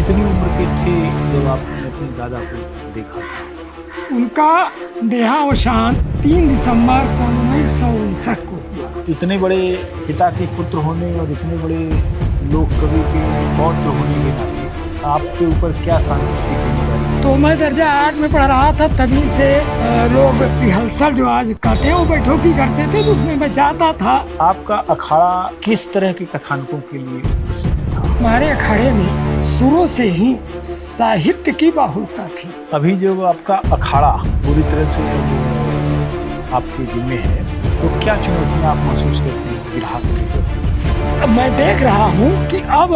कितनी उम्र के थे जब आपने अपने दादा को देखा था? उनका देहावसान 3 दिसंबर सन 1959 को हुआ। इतने बड़े पिता के पुत्र होने और इतने बड़े लोक कवि के पौत्र होने के नाते आपके ऊपर क्या सांस्कृतिक जिम्मेदारी? तो मैं दर्जा 8 में पढ़ रहा था, तभी से लोग रिहर्सल जो आज कहते हैं वो बैठोकी करते थे, तो उसमें मैं जाता था। आपका अखाड़ा किस तरह के कथानकों के लिए प्रसिद्ध था? हमारे अखाड़े में शुरू से ही साहित्य की बाहुल्यता थी। अभी जो आपका अखाड़ा पूरी तरह से आपके जिम्मे है, तो क्या चुनौतियां आप महसूस करते हैं बिरहा के प्रति? मैं देख रहा हूँ कि अब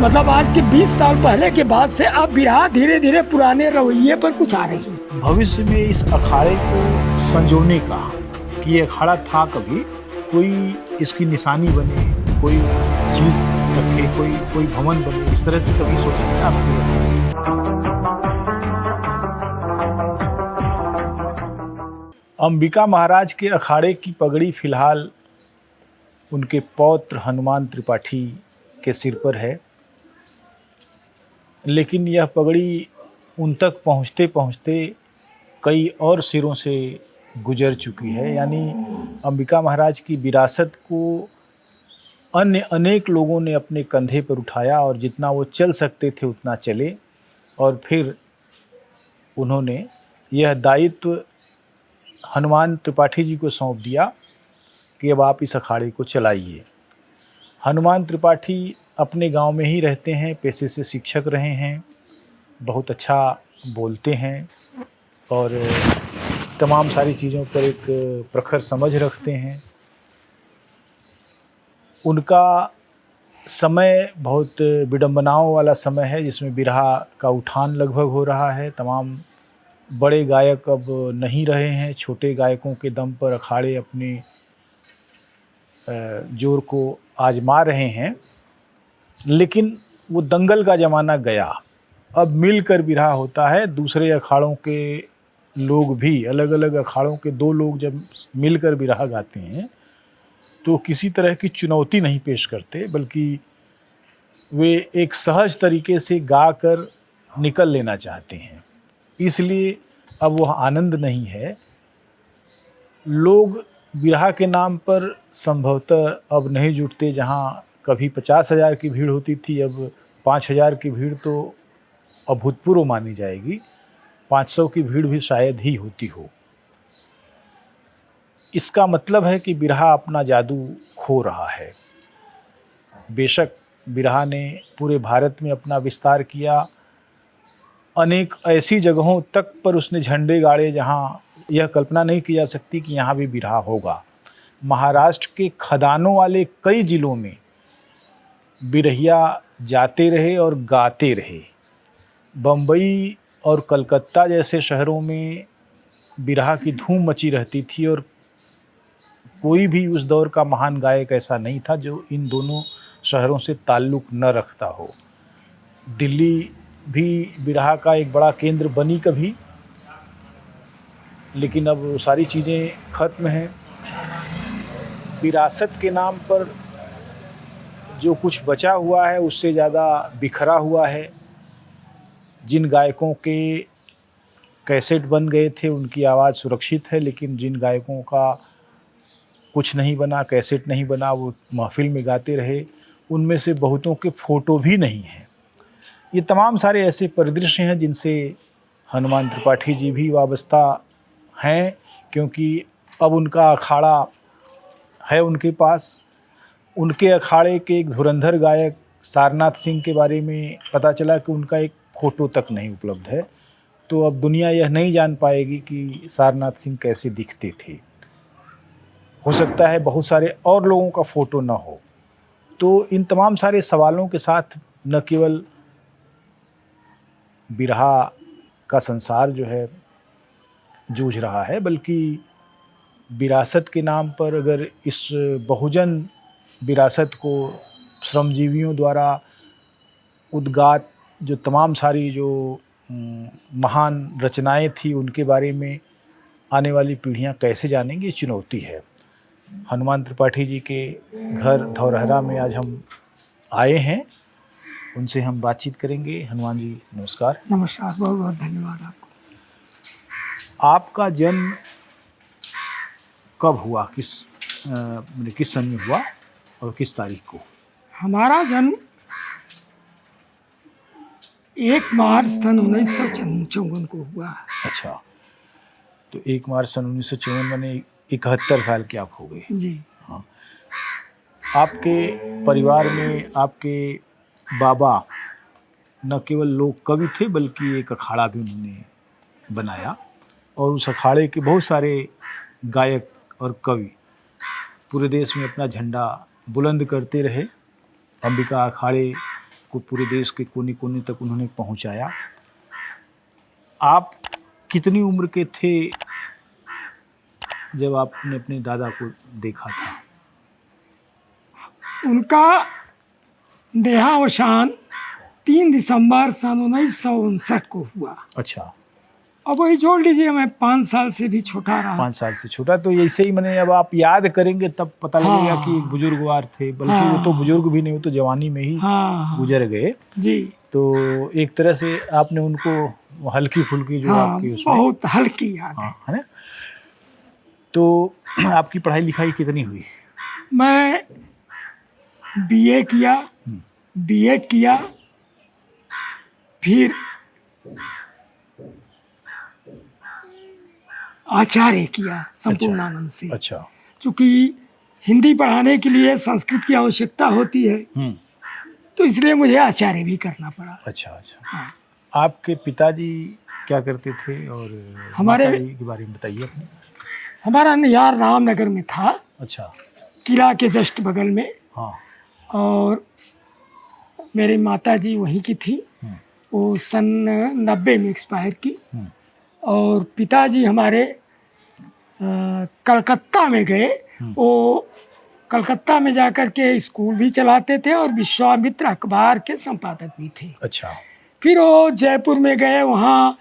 मतलब आज के 20 साल पहले के बाद से अब बिरहा धीरे धीरे पुराने रवैये पर कुछ आ रही है। भविष्य में इस अखाड़े को संजोने का, कि ये अखाड़ा था कभी, कोई इसकी निशानी बने, कोई चीज रखे, कोई भवन बने, इस तरह से कभी सोचा है आपके? अंबिका महाराज के अखाड़े की पगड़ी फिलहाल उनके पौत्र हनुमान त्रिपाठी के सिर पर है, लेकिन यह पगड़ी उन तक पहुँचते पहुँचते कई और सिरों से गुजर चुकी है। यानी अंबिका महाराज की विरासत को अन्य अनेक लोगों ने अपने कंधे पर उठाया और जितना वो चल सकते थे उतना चले, और फिर उन्होंने यह दायित्व हनुमान त्रिपाठी जी को सौंप दिया कि अब आप इस अखाड़े को चलाइए। हनुमान त्रिपाठी अपने गांव में ही रहते हैं, पेशे से शिक्षक रहे हैं, बहुत अच्छा बोलते हैं और तमाम सारी चीज़ों पर एक प्रखर समझ रखते हैं। उनका समय बहुत विडंबनाओं वाला समय है, जिसमें बिरहा का उठान लगभग हो रहा है। तमाम बड़े गायक अब नहीं रहे हैं, छोटे गायकों के दम पर अखाड़े अपने जोर को आजमा रहे हैं। लेकिन वो दंगल का ज़माना गया, अब मिलकर बिरहा होता है। दूसरे अखाड़ों के लोग भी, अलग अलग अखाड़ों के दो लोग जब मिलकर बिरहा गाते हैं तो किसी तरह की चुनौती नहीं पेश करते, बल्कि वे एक सहज तरीके से गा कर निकल लेना चाहते हैं। इसलिए अब वह आनंद नहीं है। लोग बिरहा के नाम पर संभवतः अब नहीं जुटते। जहाँ कभी 50,000 की भीड़ होती थी, अब 5,000 की भीड़ तो अभूतपूर्व मानी जाएगी। 500 की भीड़ भी शायद ही होती हो। इसका मतलब है कि बिरहा अपना जादू खो रहा है। बेशक बिरहा ने पूरे भारत में अपना विस्तार किया, अनेक ऐसी जगहों तक पर उसने झंडे गाड़े जहाँ यह कल्पना नहीं की जा सकती कि यहाँ भी बिरहा होगा। महाराष्ट्र के खदानों वाले कई जिलों में बिरहिया जाते रहे और गाते रहे। बम्बई और कलकत्ता जैसे शहरों में बिरहा की धूम मची रहती थी, और कोई भी उस दौर का महान गायक ऐसा नहीं था जो इन दोनों शहरों से ताल्लुक़ न रखता हो। दिल्ली भी बिरहा का एक बड़ा केंद्र बनी कभी, लेकिन अब वो सारी चीज़ें ख़त्म हैं। विरासत के नाम पर जो कुछ बचा हुआ है उससे ज़्यादा बिखरा हुआ है। जिन गायकों के कैसेट बन गए थे उनकी आवाज़ सुरक्षित है, लेकिन जिन गायकों का कुछ नहीं बना, कैसेट नहीं बना, वो महफिल में गाते रहे, उनमें से बहुतों के फ़ोटो भी नहीं हैं। ये तमाम सारे ऐसे परिदृश्य हैं जिनसे हनुमान त्रिपाठी जी भी वाबस्ता हैं, क्योंकि अब उनका अखाड़ा है उनके पास। उनके अखाड़े के एक धुरंधर गायक सारनाथ सिंह के बारे में पता चला कि उनका एक फ़ोटो तक नहीं उपलब्ध है। तो अब दुनिया यह नहीं जान पाएगी कि सारनाथ सिंह कैसे दिखते थे। हो सकता है बहुत सारे और लोगों का फ़ोटो ना हो। तो इन तमाम सारे सवालों के साथ न केवल बिरहा का संसार जो है जूझ रहा है, बल्कि विरासत के नाम पर अगर इस बहुजन विरासत को श्रमजीवियों द्वारा उद्गात जो तमाम सारी जो महान रचनाएं थी उनके बारे में आने वाली पीढ़ियां कैसे जानेंगी, ये चुनौती है। हनुमान त्रिपाठी जी के घर धौरहरा में आज हम आए हैं उनसे हम बातचीत करेंगे। हनुमान जी नमस्कार। नमस्कार, बहुत बहुत धन्यवाद आपको। आपका जन्म कब हुआ, किस सन में हुआ और किस तारीख को? हमारा जन्म 1 मार्च सन 1954 को हुआ। अच्छा, तो 1 मार्च सन 1954 मैंने 71 साल के आप हो गए। जी। हाँ, आपके परिवार में आपके बाबा न केवल लोक कवि थे बल्कि एक अखाड़ा भी उन्होंने बनाया और उस अखाड़े के बहुत सारे गायक और कवि पूरे देश में अपना झंडा बुलंद करते रहे। अंबिका अखाड़े को पूरे देश के कोने कोने तक उन्होंने पहुंचाया। आप कितनी उम्र के थे जब आपने अपने दादा को देखा था? उनका देहावसान 3 दिसंबर सन 1959 को हुआ। अच्छा, अब वही जोड़ लीजिए, मैं 5 साल से भी छोटा रहा। 5 साल से छोटा, तो ऐसे ही मैंने अब आप याद करेंगे तब पता लगेगा कि एक बुजुर्गवार थे, बल्कि वो तो बुजुर्ग भी नहीं, वो तो जवानी में ही गुजर गए जी। तो एक तरह से आपने उनको हल्की फुल्की जो आपकी उसमें बहुत हल्की याद है ना। तो आपकी पढ़ाई लिखाई कितनी हुई? मैं बीए किया, बीएड किया, फिर आचार्य किया संपूर्णानंद से। अच्छा, चूंकि हिंदी पढ़ाने के लिए संस्कृत की आवश्यकता होती है तो इसलिए मुझे आचार्य भी करना पड़ा। अच्छा अच्छा। हाँ। आपके पिताजी क्या करते थे और हमारे माताजी के बारे में बताइए अपने। हमारा निहार रामनगर में था। अच्छा, किला के जस्ट बगल में। हाँ। और मेरी माताजी वहीं की थी, वो सन 90 में एक्सपायर की। और पिताजी हमारे कलकत्ता में गए। वो कलकत्ता में जाकर के स्कूल भी चलाते थे और विश्वामित्र अखबार के संपादक भी थे। अच्छा। फिर वो जयपुर में गए, वहाँ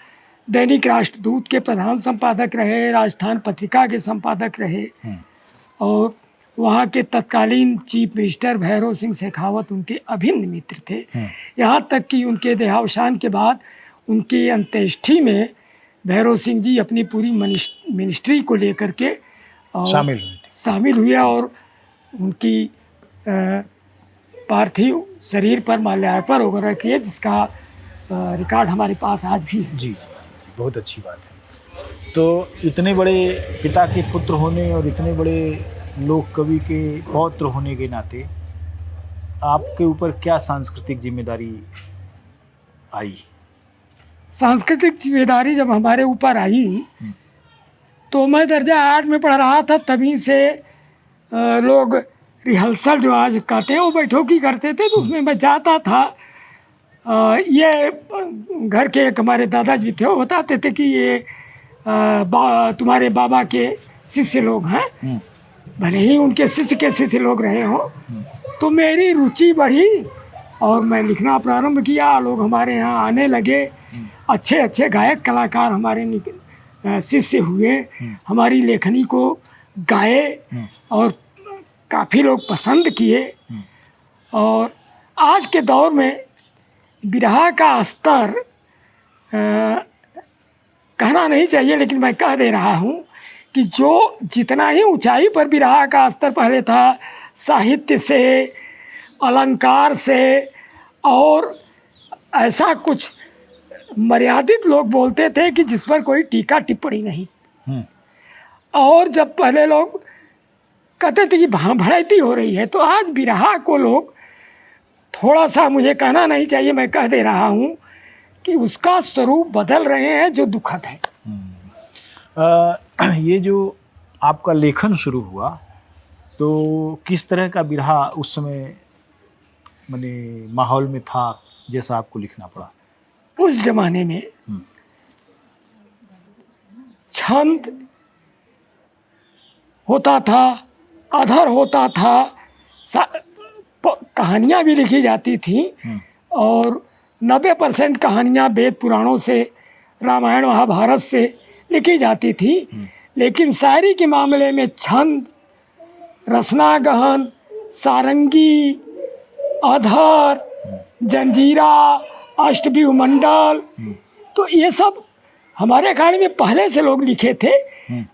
दैनिक राष्ट्रदूत के प्रधान संपादक रहे, राजस्थान पत्रिका के संपादक रहे और वहाँ के तत्कालीन चीफ मिनिस्टर भैरव सिंह शेखावत उनके अभिन्न मित्र थे। यहाँ तक कि उनके देहावसान के बाद उनकी अंत्येष्टि में भैरव सिंह जी अपनी पूरी मिनिस्ट्री को लेकर के शामिल हुए और उनकी पार्थिव शरीर पर माल्यार्पण वगैरह किए, जिसका रिकॉर्ड हमारे पास आज भी है। जी, बहुत अच्छी बात है। तो इतने बड़े पिता के पुत्र होने और इतने बड़े लोक कवि के पौत्र होने के नाते आपके ऊपर क्या सांस्कृतिक जिम्मेदारी आई? सांस्कृतिक जिम्मेदारी जब हमारे ऊपर आई तो मैं दर्जा 8 में पढ़ रहा था। तभी से लोग रिहर्सल जो आज कहते हैं वो बैठोकी करते थे, तो उसमें मैं जाता था। ये घर के एक हमारे दादाजी थे, वो बताते थे कि ये तुम्हारे बाबा के शिष्य लोग हैं, भले ही उनके शिष्य के शिष्य लोग रहे हों। तो मेरी रुचि बढ़ी और मैं लिखना प्रारंभ किया। लोग हमारे यहाँ आने लगे, अच्छे अच्छे गायक कलाकार हमारे शिष्य हुए, हमारी लेखनी को गाए और काफ़ी लोग पसंद किए। और आज के दौर में बिरहा का स्तर कहना नहीं चाहिए, लेकिन मैं कह दे रहा हूँ कि जो जितना ही ऊंचाई पर बिरहा का स्तर पहले था, साहित्य से, अलंकार से, और ऐसा कुछ मर्यादित लोग बोलते थे कि जिस पर कोई टीका टिप्पणी नहीं। और जब पहले लोग कहते थे कि भड़ैती हो रही है, तो आज बिरहा को लोग थोड़ा सा, मुझे कहना नहीं चाहिए, मैं कह दे रहा हूँ कि उसका स्वरूप बदल रहे हैं, जो दुखद है। ये जो आपका लेखन शुरू हुआ तो किस तरह का बिरहा उस समय माने माहौल में था जैसा आपको लिखना पड़ा? उस जमाने में छंद होता था, अधर होता था, कहानियाँ भी लिखी जाती थी और 90% कहानियाँ वेद पुराणों से, रामायण महाभारत से लिखी जाती थी। लेकिन शायरी के मामले में छंद, रसना गहन, सारंगी, अधर, जंजीरा, अष्टव्यूह मंडल, तो ये सब हमारे अखाड़े में पहले से लोग लिखे थे,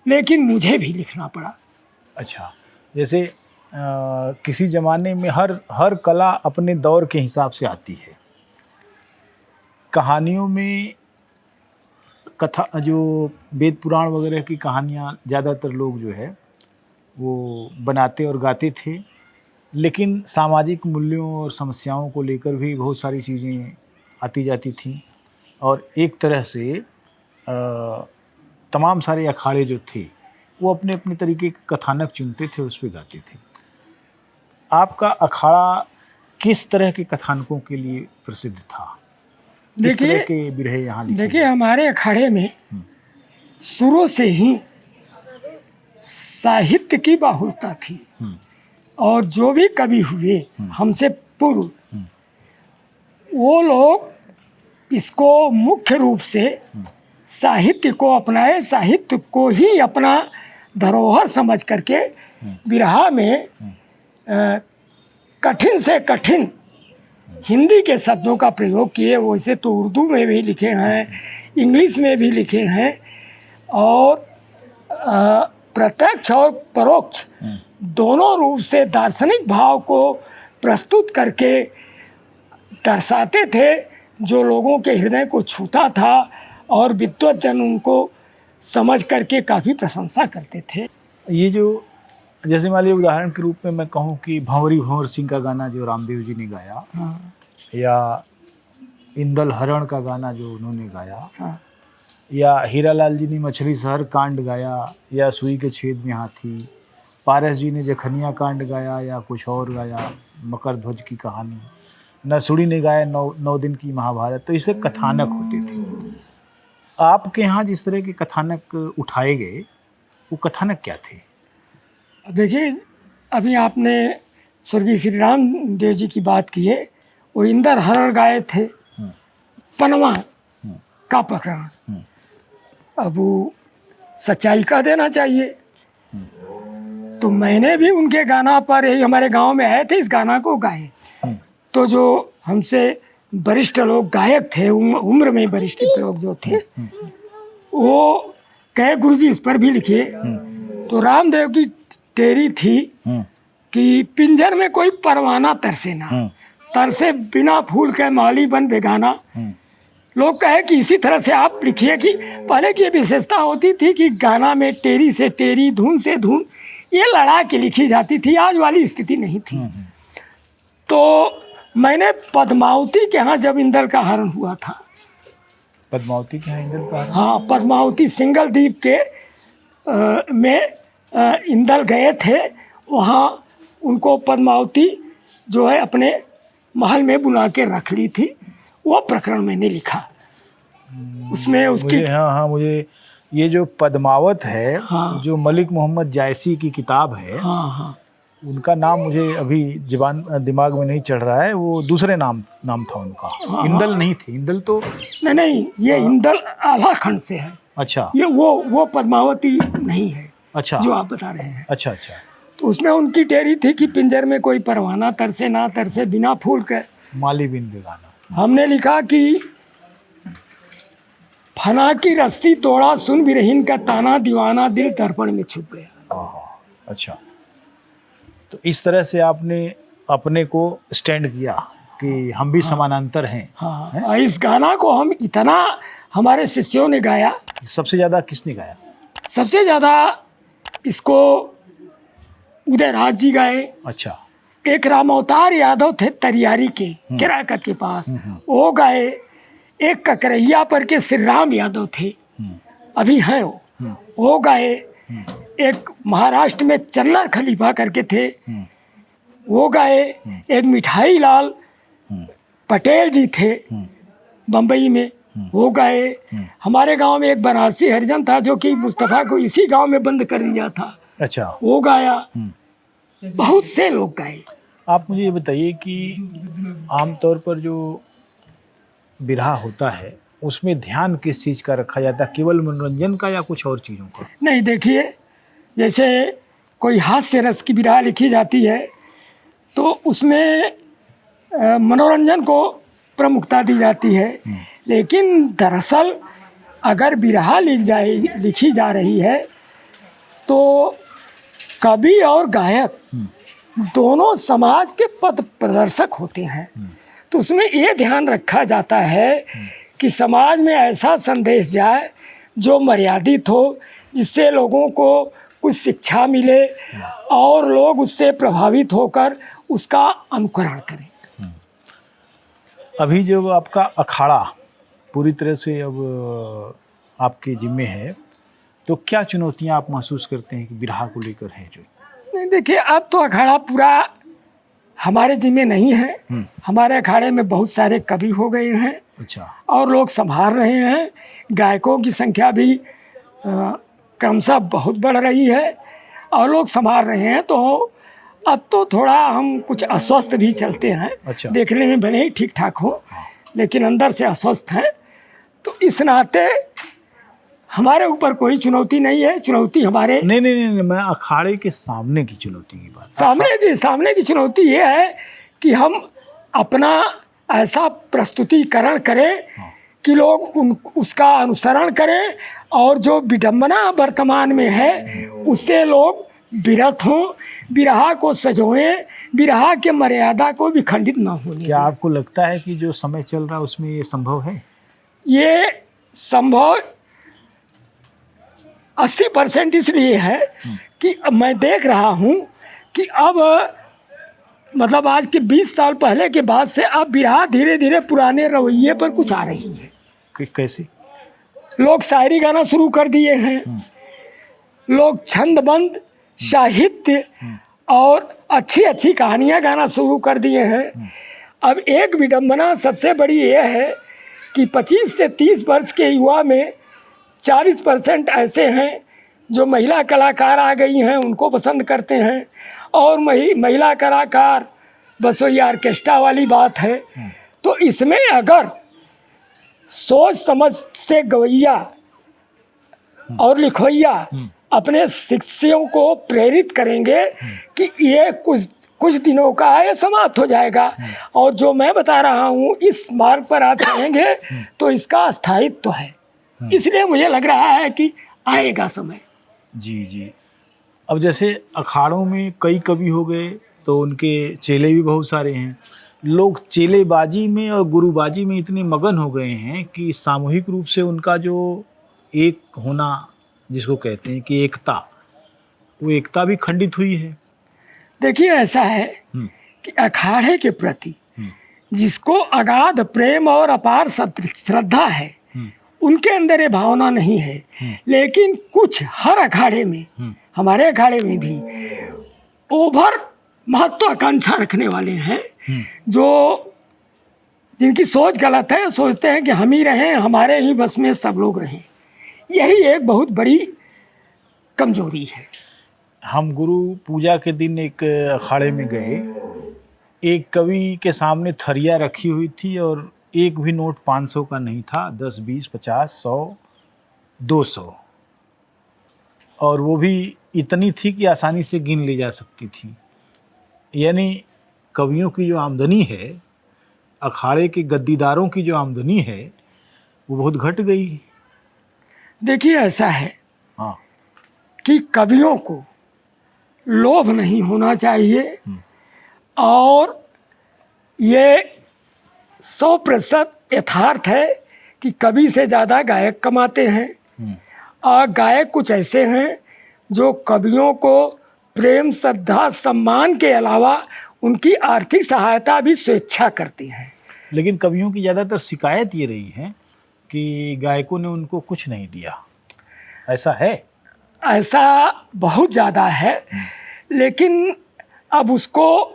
लेकिन मुझे भी लिखना पड़ा। अच्छा, जैसे किसी ज़माने में हर कला अपने दौर के हिसाब से आती है। कहानियों में कथा, जो वेद पुराण वगैरह की कहानियाँ ज़्यादातर लोग जो है वो बनाते और गाते थे, लेकिन सामाजिक मूल्यों और समस्याओं को लेकर भी बहुत सारी चीज़ें आती जाती थीं, और एक तरह से तमाम सारे अखाड़े जो थे वो अपने अपने तरीके के कथानक चुनते थे, उस पर गाते थे। आपका अखाड़ा किस तरह के कथानकों के लिए प्रसिद्ध था? किस तरह के बिरहे यहाँ लिखे? देखिए, हमारे अखाड़े में शुरू से ही साहित्य की बाहुल्यता थी, और जो भी कवि हुए हमसे पूर्व, वो लोग इसको मुख्य रूप से साहित्य को अपनाए, साहित्य को ही अपना धरोहर समझ करके बिरहा में कठिन से कठिन हिंदी के शब्दों का प्रयोग किए। वैसे तो उर्दू में भी लिखे हैं, इंग्लिश में भी लिखे हैं, और प्रत्यक्ष और परोक्ष दोनों रूप से दार्शनिक भाव को प्रस्तुत करके दर्शाते थे, जो लोगों के हृदय को छूता था, और विद्वज्जन उनको समझ करके काफ़ी प्रशंसा करते थे। ये जो, जैसे मान लीजिए उदाहरण के रूप में मैं कहूँ कि भंवरी भंवर सिंह का गाना जो रामदेव जी ने गाया, हाँ, या इंदल हरण का गाना जो उन्होंने गाया, हाँ, या हीरालाल जी ने मछली शहर कांड गाया, या सुई के छेद में हाथी, पारस जी ने जखनिया कांड गाया, या कुछ और गाया, मकर ध्वज की कहानी, नसुड़ी ने गाया 9 दिन की महाभारत। तो इसे कथानक होते थे। आपके यहाँ जिस तरह के कथानक उठाए गए, वो कथानक क्या थे? देखिए, अभी आपने स्वर्गीय श्री राम देव जी की बात की है, वो इंदर हरण गाए थे, पनवा का प्रकरण। अब वो सच्चाई का देना चाहिए, तो मैंने भी उनके गाना पर, यही हमारे गांव में आए थे, इस गाना को गाए। तो जो हमसे वरिष्ठ लोग गायक थे, उम्र में वरिष्ठ लोग जो थे, वो कहे गुरुजी इस पर भी लिखिए। तो रामदेव की टेरी थी कि पिंजर में कोई परवाना तरसे ना, तरसे बिना फूल के माली बन बेगाना। लोग कहे कि इसी तरह से आप लिखिए। कि पहले की विशेषता होती थी कि गाना में टेरी से टेरी, धुन से धुन, ये लड़ा के लिखी जाती थी, आज वाली स्थिति नहीं थी। तो मैंने पद्मावती के यहाँ जब इंदल का हरण हुआ था, पद्मावती के यहाँ इंदल का हरण? हाँ, पद्मावती सिंगल द्वीप के में इंदल गए थे, वहाँ उनको पद्मावती जो है अपने महल में बुला के रख ली थी। वो प्रकरण मैंने लिखा, उसमें उसकी, हाँ, मुझे ये जो पद्मावत है, हाँ, जो मलिक मोहम्मद जायसी की किताब है, हाँ, हाँ, उनका नाम मुझे अभी दिमाग में नहीं चढ़ रहा है, वो दूसरे नाम था उनका। हाँ, इंदल नहीं थे, इंदल तो नहीं, ये इंदल आला खंड से है। अच्छा, ये वो पद्मावती नहीं है, अच्छा, जो आप बता रहे हैं। अच्छा, अच्छा। तो उसमें उनकी टेरी थी कि पिंजर में कोई परवाना तरसे ना, तरसे बिना फूल के माली बिन बेगाना। हमने लिखा कि फना की रस्सी तोड़ा, सुन बिरहीन का ताना, दीवाना दिल दर्पण में छुप गया। अच्छा, तो इस तरह से आपने अपने को स्टैंड किया कि हम भी समानांतर हैं। हाँ, है? इस गाना को हम इतना, हमारे शिष्यों ने गाया। सबसे ज़्यादा किसने गाया? सबसे ज़्यादा इसको उदयराज जी गाए। अच्छा। एक रामअवतार यादव थे तरियारी के, किराकत के पास, वो गाए। एक ककरैया पर के श्री राम यादव थे, अभी हैं वो गाए। एक महाराष्ट्र में चन्नर खलीफा करके थे, वो गाए। एक मिठाई लाल पटेल जी थे बम्बई में, वो गाए। हमारे गांव में एक बनारसी हरिजन था जो कि मुस्तफ़ा को इसी गांव में बंद कर दिया था। अच्छा। वो गाया। बहुत से लोग गाए। आप मुझे ये बताइए कि आमतौर पर जो बिरहा होता है उसमें ध्यान किस चीज़ का रखा जाता है, केवल मनोरंजन का या कुछ और चीज़ों का? नहीं, देखिए, जैसे कोई हास्य रस की बिरहा लिखी जाती है तो उसमें मनोरंजन को प्रमुखता दी जाती है। लेकिन दरअसल अगर बिरहा लिखी जा रही है तो कवि और गायक दोनों समाज के पथ प्रदर्शक होते हैं। तो उसमें ये ध्यान रखा जाता है कि समाज में ऐसा संदेश जाए जो मर्यादित हो, जिससे लोगों को कुछ शिक्षा मिले और लोग उससे प्रभावित होकर उसका अनुकरण करें। अभी जब आपका अखाड़ा पूरी तरह से अब आपके जिम्मे है, तो क्या चुनौतियां आप महसूस करते हैं कि बिरहा को लेकर है जो? नहीं, देखिए, अब तो अखाड़ा पूरा हमारे जिम्मे नहीं है। हमारे अखाड़े में बहुत सारे कवि हो गए हैं। अच्छा। और लोग संभाल रहे हैं। गायकों की संख्या भी क्रमशः बहुत बढ़ रही है और लोग संभाल रहे हैं। तो अब तो थोड़ा हम कुछ अस्वस्थ भी चलते हैं। अच्छा। देखने में भले ही ठीक ठाक हो, लेकिन अंदर से अस्वस्थ हैं। तो इस नाते हमारे ऊपर कोई चुनौती नहीं है। चुनौती हमारे नहीं, मैं अखाड़े के सामने की चुनौती की बात। सामने की चुनौती ये है कि हम अपना ऐसा प्रस्तुतिकरण करें कि लोग उसका अनुसरण करें और जो विडंबना वर्तमान में है उससे लोग विरत हों, बिरहा को सजोएं, बिरहा के मर्यादा को भी खंडित न होने। क्या आपको लगता है कि जो समय चल रहा है उसमें ये संभव है? ये संभव 80% इसलिए है कि मैं देख रहा हूँ कि अब मतलब आज के 20 साल पहले के बाद से अब बिरहा धीरे धीरे पुराने रवैये पर कुछ आ रही है। कैसे? लोग शायरी गाना शुरू कर दिए हैं, लोग छंदबंद साहित्य और अच्छी अच्छी कहानियाँ गाना शुरू कर दिए हैं। अब एक विडंबना सबसे बड़ी यह है कि 25 से 30 वर्ष के युवा में 40% ऐसे हैं जो महिला कलाकार आ गई हैं, उनको पसंद करते हैं। और महिला कलाकार बस वही ऑर्केस्ट्रा वाली बात है। तो इसमें अगर सोच समझ से गवैया और लिखवैया अपने शिष्यों को प्रेरित करेंगे कि ये कुछ दिनों का है, समाप्त हो जाएगा, और जो मैं बता रहा हूँ इस मार्ग पर आप चलेंगे तो इसका स्थायित्व तो है। इसलिए मुझे लग रहा है कि आएगा समय। जी। अब जैसे अखाड़ों में कई कवि हो गए तो उनके चेले भी बहुत सारे हैं। लोग चेलेबाजी में और गुरुबाजी में इतने मगन हो गए हैं कि सामूहिक रूप से उनका जो एक होना जिसको कहते हैं कि एकता, वो एकता भी खंडित हुई है। देखिए, ऐसा है कि अखाड़े के प्रति जिसको अगाध प्रेम और अपार श्रद्धा है उनके अंदर ये भावना नहीं है। लेकिन कुछ हर अखाड़े में, हमारे अखाड़े में भी ओभर महत्वाकांक्षा रखने वाले हैं जो जिनकी सोच गलत है, सोचते हैं कि हम ही रहें, हमारे ही बस में सब लोग रहें। यही एक बहुत बड़ी कमजोरी है। हम गुरु पूजा के दिन एक अखाड़े में गए, एक कवि के सामने थरिया रखी हुई थी और एक भी नोट 500 का नहीं था, 10, 20, 50, 100, 200, और वो भी इतनी थी कि आसानी से गिन ली जा सकती थी। यानी कवियों की जो आमदनी है, अखाड़े के गद्दीदारों की जो आमदनी है, वो बहुत घट गई। देखिए, ऐसा है कि कवियों को लोभ नहीं होना चाहिए और ये 100% यथार्थ है कि कवि से ज़्यादा गायक कमाते हैं। और गायक कुछ ऐसे हैं जो कवियों को प्रेम, श्रद्धा, सम्मान के अलावा उनकी आर्थिक सहायता भी स्वेच्छा करते हैं। लेकिन कवियों की ज़्यादातर शिकायत ये रही है कि गायकों ने उनको कुछ नहीं दिया। ऐसा है? ऐसा बहुत ज़्यादा है, लेकिन अब उसको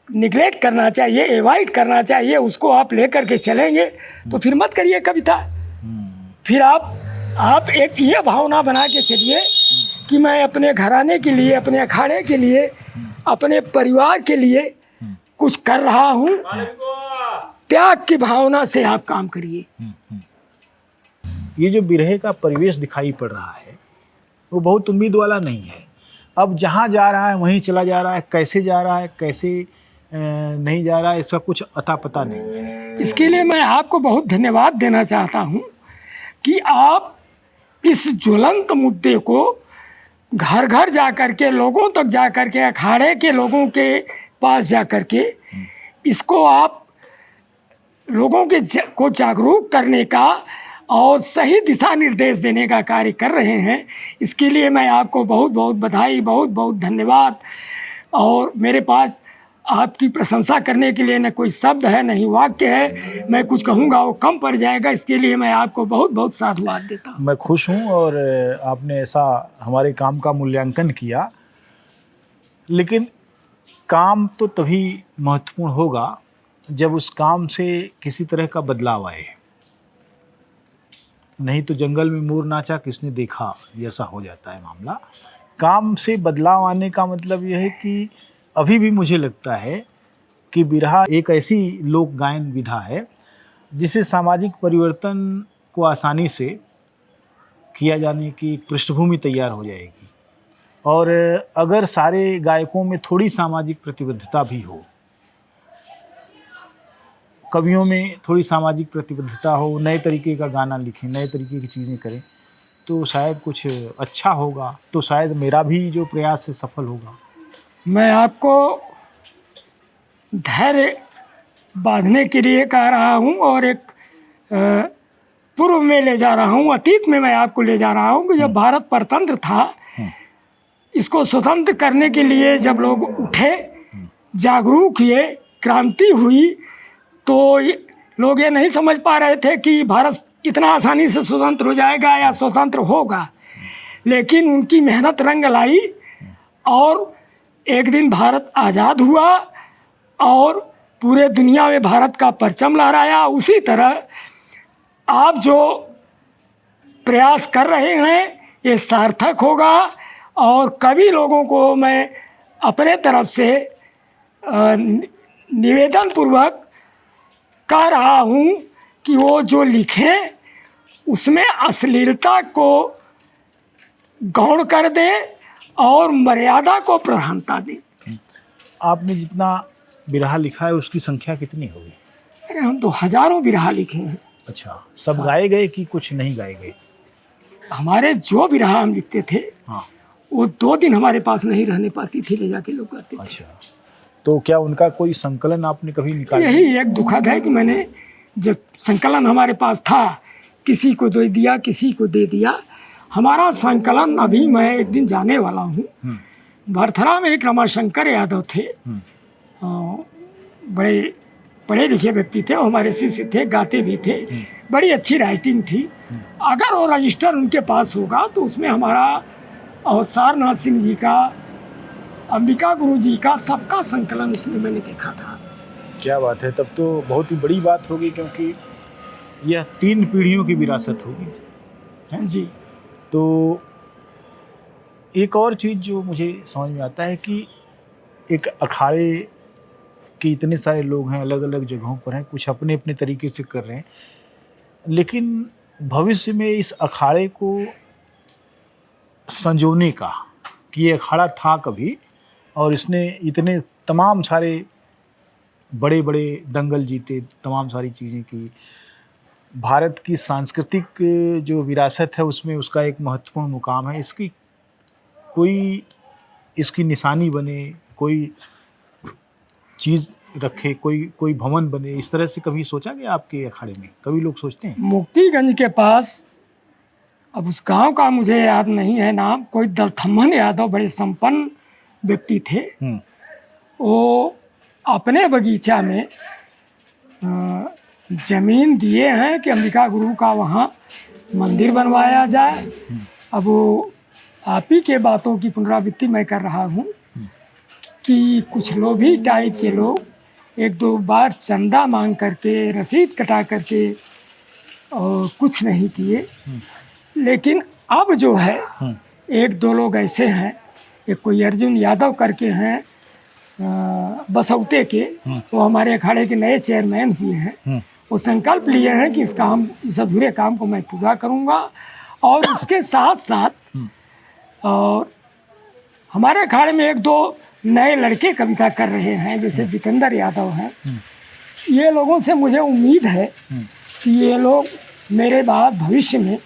निगलेक्ट करना चाहिए, एवॉइड करना चाहिए। उसको आप लेकर के चलेंगे तो फिर मत करिए कविता। फिर आप एक ये भावना बना के चलिए कि मैं अपने घराने के लिए, अपने अखाड़े के लिए, अपने परिवार के लिए कुछ कर रहा हूँ। त्याग की भावना से आप काम करिए। ये जो बिरहे का परिवेश दिखाई पड़ रहा है वो बहुत उम्मीद वाला नहीं है। अब जहाँ जा रहा है वहीं चला जा रहा है, कैसे जा रहा है, कैसे नहीं जा रहा, इसका कुछ अता पता नहीं है। इसके लिए मैं आपको बहुत धन्यवाद देना चाहता हूँ कि आप इस ज्वलंत मुद्दे को घर घर जा कर के, लोगों तक जा कर के, अखाड़े के लोगों के पास जा कर के इसको आप लोगों के को जागरूक करने का और सही दिशा निर्देश देने का कार्य कर रहे हैं। इसके लिए मैं आपको बहुत बहुत बधाई, बहुत बहुत धन्यवाद। और मेरे पास आपकी प्रशंसा करने के लिए न कोई शब्द है, नहीं वाक्य है। मैं कुछ कहूँगा वो कम पड़ जाएगा। इसके लिए मैं आपको बहुत बहुत साधुवाद देता हूँ। मैं खुश हूँ और आपने ऐसा हमारे काम का मूल्यांकन किया, लेकिन काम तो तभी महत्वपूर्ण होगा जब उस काम से किसी तरह का बदलाव आए। नहीं तो जंगल में मोर नाचा किसने देखा, जैसा हो जाता है मामला। काम से बदलाव आने का मतलब यह है कि अभी भी मुझे लगता है कि बिरहा एक ऐसी लोक गायन विधा है जिसे सामाजिक परिवर्तन को आसानी से किया जाने की पृष्ठभूमि तैयार हो जाएगी। और अगर सारे गायकों में थोड़ी सामाजिक प्रतिबद्धता भी हो, कवियों में थोड़ी सामाजिक प्रतिबद्धता हो, नए तरीके का गाना लिखें, नए तरीके की चीज़ें करें, तो शायद कुछ अच्छा होगा। तो शायद मेरा भी जो प्रयास है सफल होगा। मैं आपको धैर्य बांधने के लिए कह रहा हूँ और एक पूर्व में ले जा रहा हूँ, अतीत में मैं आपको ले जा रहा हूँ कि जब भारत परतंत्र था, इसको स्वतंत्र करने के लिए जब लोग उठे, जागरूक हुए, क्रांति हुई, तो लोग ये नहीं समझ पा रहे थे कि भारत इतना आसानी से स्वतंत्र हो जाएगा या स्वतंत्र होगा। लेकिन उनकी मेहनत रंग लाई और एक दिन भारत आज़ाद हुआ और पूरे दुनिया में भारत का परचम लहराया। उसी तरह आप जो प्रयास कर रहे हैं ये सार्थक होगा। और कवि लोगों को मैं अपने तरफ से निवेदन पूर्वक कह रहा हूँ कि वो जो लिखें उसमें अश्लीलता को गौण कर दें और मर्यादा को प्रधानता दें। आपने जितना बिरहा लिखा है उसकी संख्या कितनी होगी? अरे हम तो हजारों बिरहा लिखे हैं। अच्छा, सब गाए गए कि कुछ नहीं गाए गए? हमारे जो बिरहा हम लिखते थे, हाँ, वो 2 दिन हमारे पास नहीं रहने पाती थी, ले जाके लोग गाते थे। अच्छा, तो क्या उनका कोई संकलन आपने कभी निकाला? यही एक दुखद है कि मैंने जब संकलन हमारे पास था, किसी को दे दिया, किसी को दे दिया। हमारा संकलन अभी मैं एक दिन जाने वाला हूँ। भरथरा में एक रमाशंकर यादव थे, बड़े पढ़े लिखे व्यक्ति थे, वो हमारे शिष्य थे, गाते भी थे, बड़ी अच्छी राइटिंग थी। अगर वो रजिस्टर उनके पास होगा तो उसमें हमारा और सारनाथ सिंह जी का, अंबिका गुरु जी का, सबका संकलन उसमें मैंने देखा था। क्या बात है, तब तो बहुत ही बड़ी बात होगी, क्योंकि यह 3 पीढ़ियों की विरासत होगी, है जी। तो एक और चीज़ जो मुझे समझ में आता है कि एक अखाड़े के इतने सारे लोग हैं, अलग अलग जगहों पर हैं, कुछ अपने अपने तरीके से कर रहे हैं, लेकिन भविष्य में इस अखाड़े को संजोने का, कि ये अखाड़ा था कभी और इसने इतने तमाम सारे बड़े बड़े दंगल जीते, तमाम सारी चीज़ें की, भारत की सांस्कृतिक जो विरासत है उसमें उसका एक महत्वपूर्ण मुकाम है। इसकी कोई इसकी निशानी बने, कोई चीज़ रखे, कोई भवन बने, इस तरह से कभी सोचा गया आपके अखाड़े में? कभी लोग सोचते हैं? मुक्तिगंज के पास, अब उस गांव का मुझे याद नहीं है नाम, कोई दलथम्मन यादव बड़े संपन्न व्यक्ति थे। वो अपने बगीचा में जमीन दिए हैं कि अंबिका गुरु का वहाँ मंदिर बनवाया जाए। अब वो आप ही के बातों की पुनरावृत्ति मैं कर रहा हूँ कि कुछ लोभी टाइप के लोग 1-2 बार चंदा मांग करके, रसीद कटा करके और कुछ नहीं किए। लेकिन अब जो है 1-2 लोग ऐसे हैं, एक कोई अर्जुन यादव करके हैं बसौते के, वो हमारे अखाड़े के नए चेयरमैन हुए हैं। वो संकल्प लिए हैं कि इस अधूरे काम को मैं पूरा करूँगा। और इसके साथ साथ और हमारे अखाड़े में 1-2 नए लड़के कविता कर रहे हैं, जैसे जितेंद्र यादव हैं, ये लोगों से मुझे उम्मीद है कि ये लोग मेरे बाद भविष्य में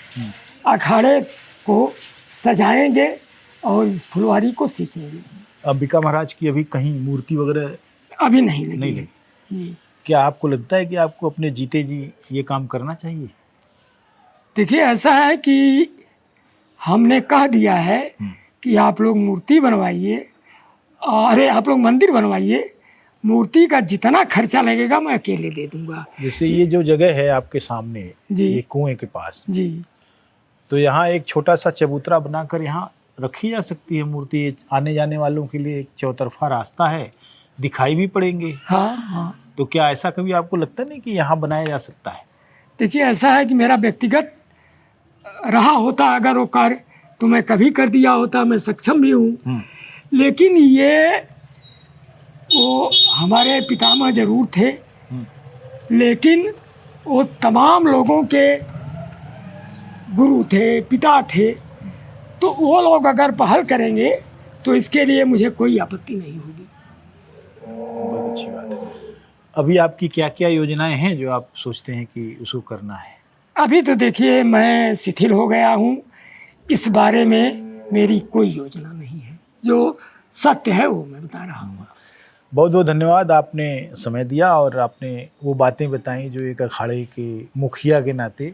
अखाड़े को सजाएंगे और इस फुलवारी को सींचेंगे। अंबिका महाराज की अभी कहीं मूर्ति वगैरह अभी नहीं लगी नहीं है। लगी। जी। क्या आपको लगता है कि आपको अपने जीते जी ये काम करना चाहिए? देखिए, ऐसा है कि हमने कह दिया है कि आप लोग मूर्ति बनवाइए, अरे आप लोग मंदिर बनवाइए, मूर्ति का जितना खर्चा लगेगा मैं अकेले दे दूंगा। जैसे ये जो जगह है आपके सामने, जी। ये कुएं के पास, जी। तो यहाँ एक छोटा सा चबूतरा बनाकर यहाँ रखी जा सकती है मूर्ति। आने जाने वालों के लिए एक चौतरफा रास्ता है, दिखाई भी पड़ेंगे। हाँ हाँ। तो क्या ऐसा कभी आपको लगता नहीं कि यहाँ बनाया जा सकता है? देखिए, ऐसा है कि मेरा व्यक्तिगत रहा होता अगर वो कार्य तो मैं कभी कर दिया होता, मैं सक्षम भी हूँ। लेकिन ये वो हमारे पितामह जरूर थे, लेकिन वो तमाम लोगों के गुरु थे, पिता थे, तो वो लोग अगर पहल करेंगे तो इसके लिए मुझे कोई आपत्ति नहीं होगी। बहुत अच्छी बात है। अभी आपकी क्या क्या योजनाएं हैं जो आप सोचते हैं कि उसको करना है? अभी तो देखिए, मैं शिथिल हो गया हूँ, इस बारे में मेरी कोई योजना नहीं है। जो सत्य है वो मैं बता रहा हूँ। बहुत बहुत धन्यवाद, आपने समय दिया और आपने वो बातें बताई जो एक अखाड़े के मुखिया के नाते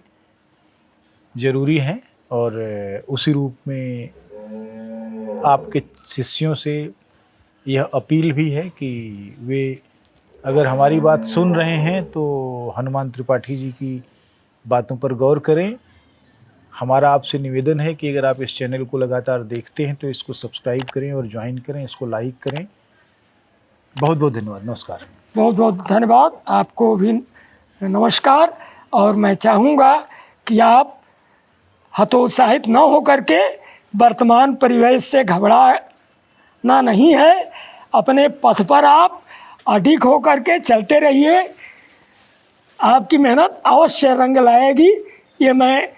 ज़रूरी हैं। और उसी रूप में आपके शिष्यों से यह अपील भी है कि वे अगर हमारी बात सुन रहे हैं तो हनुमान त्रिपाठी जी की बातों पर गौर करें। हमारा आपसे निवेदन है कि अगर आप इस चैनल को लगातार देखते हैं तो इसको सब्सक्राइब करें और ज्वाइन करें, इसको लाइक करें। बहुत बहुत धन्यवाद, नमस्कार। बहुत बहुत धन्यवाद, आपको भी नमस्कार। और मैं चाहूँगा कि आप हतोत्साहित न हो करके वर्तमान परिवेश से घबराना नहीं है, अपने पथ पर आप अडिग हो करके चलते रहिए। आपकी मेहनत अवश्य रंग लाएगी, ये मैं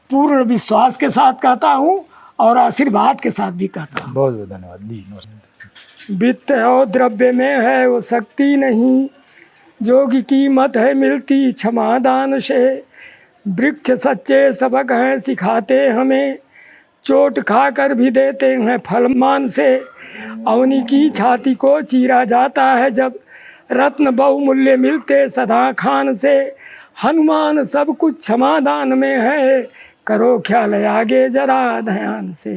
पूर्ण विश्वास के साथ कहता हूँ और आशीर्वाद के साथ भी कहता हूँ। बहुत बहुत धन्यवाद जी, नमस्कार। वित्त और द्रव्य में है वो शक्ति नहीं, जो की कीमत है मिलती क्षमा दान से। वृक्ष सच्चे सबक हैं सिखाते हमें, चोट खाकर भी देते हैं फल मान से। अवनी की छाती को चीरा जाता है जब, रत्न बहुमूल्य मिलते सदा खान से। हनुमान सब कुछ क्षमा दान में है, करो ख्याल आगे जरा ध्यान से।